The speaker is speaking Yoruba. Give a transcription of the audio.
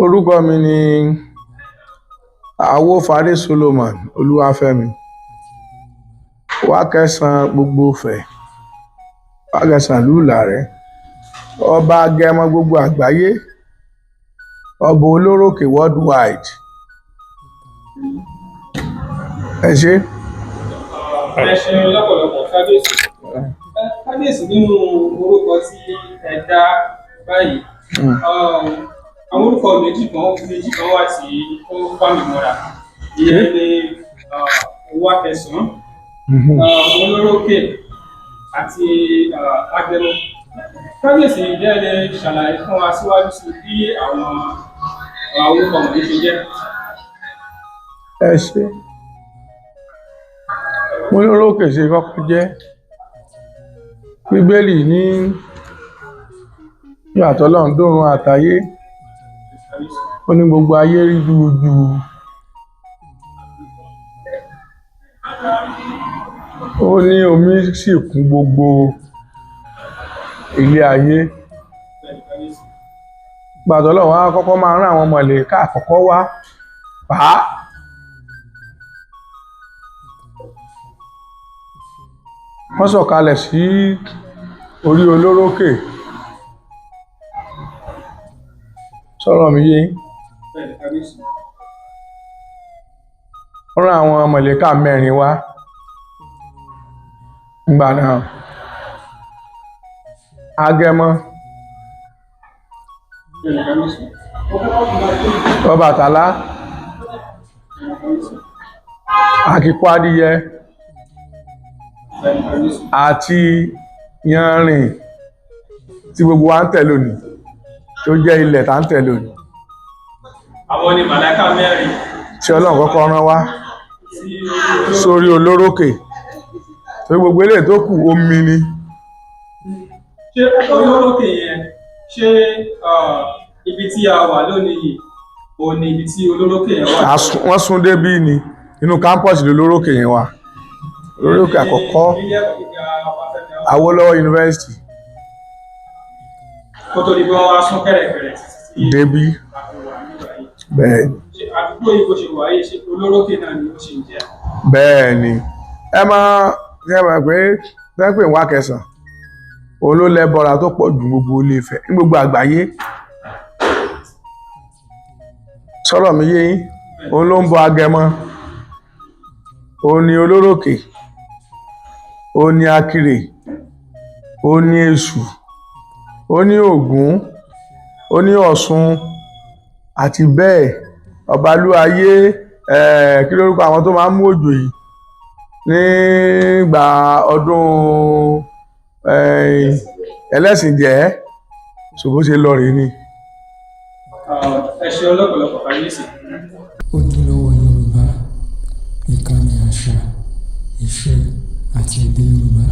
Orúkọ mi ni Awófadé Solomon Olúwafẹ. Wakẹ gbogbo Ifẹ̀, Wakẹ ìlú Ìlàrẹ, ọba agẹmọ gbogbo àgbáyé, ọba olórókè worldwide. Ẹ ṣé. Ẹ ṣé lọ́pọ̀lọpọ̀ kábíyèsí. Kábíyèsí, nínú orúkọ tí ẹ dá báyìí, àwọn orúkọ méjì kan wà tí ó bá mi mọ́ra. Ìyẹn ni Wakẹ, Olórókè àti agẹmọ. Kábíyèsí, jẹ́ ẹ lè ṣàlàyé fún wa síwájú sí bí àwọn orúkọ wọ̀nyí ṣe jẹ́. Ẹ ṣé. Olórókè ṣe kọ́kọ́ jẹ́. Bíbélì ní nígbà t'Ọlọ́run dọ́run àtayé, ó ní gbogbo ayé rí jújú. Ó ní omi sì kún gbogbo ilé ayé. Nígbà t'Ọlọ́run wá kọ́kọ́ máa rán àwọn Màláíkà àkọ́kọ́ wá wọ́n sọ̀kalẹ̀ sí Orí Olórókè. Sọ̀rọ̀ mi yé? Wọ́n rán àwọn Màláíkà 4 wá nígbà náà. Agẹmọ, Ọbàtálá, àkíkọ adìyẹ àti yanrìn tí gbogbo wa ń tẹ̀ lónìí, tó jẹ́ ilẹ̀ tá ń tẹ̀ lónìí. Àwọn ni Màláíkà 4 tí Ọlọ́run kọ́kọ́ rán wá sórí Olórókè, tó gbogbo eléyìí tó kù omi ni. Ṣé Olórókè yẹn, ṣé ibi tí a wà lónìí yìí, òun ni ibi tí Olórókè yẹn wà? Wọ́n sún débí ni, inú kámpọ̀sì Olórókè yẹn wà. Olórókè àkọ́kọ́, Awólọ University. Kó tó di pé wọ́n wá sún kẹ̀rẹ̀kẹ̀rẹ̀ débí. Bẹ́ẹ̀ni. Àdúgbò yìí bó ṣe wà yìí, ṣe Olórókè náà ni ó ṣe ń jẹ́? Bẹ́ẹ̀ni. Ẹ máa pé tẹ́pẹ̀ Wakẹ òun ló lẹ́bọra tó pọ̀ jù gbogbo Ilé-Ifẹ̀ ní gbogbo àgbáyé. Sọ̀rọ̀ mi yé yín? Òun ló ń bọ agẹmọ, òun ni Olórókè, òun ni Akirè, òun ni Èṣù, òun ni Ògún, òun ni Ọ̀ṣun àti bẹ́ẹ̀. Ọbalúayé, kí lórúkọ àwọn tó máa ń mú òjò yìí nígbà ọdún ẹlẹ́sìnjẹ́, ṣùgbọ́n ṣe lọ rèé ni. Ẹ ṣé lọ́pọ̀lọpọ̀ kábíyèsí. Ojúlówó Yorùbá, ìkànnì àṣà, ìṣe àti èdè Yorùbá.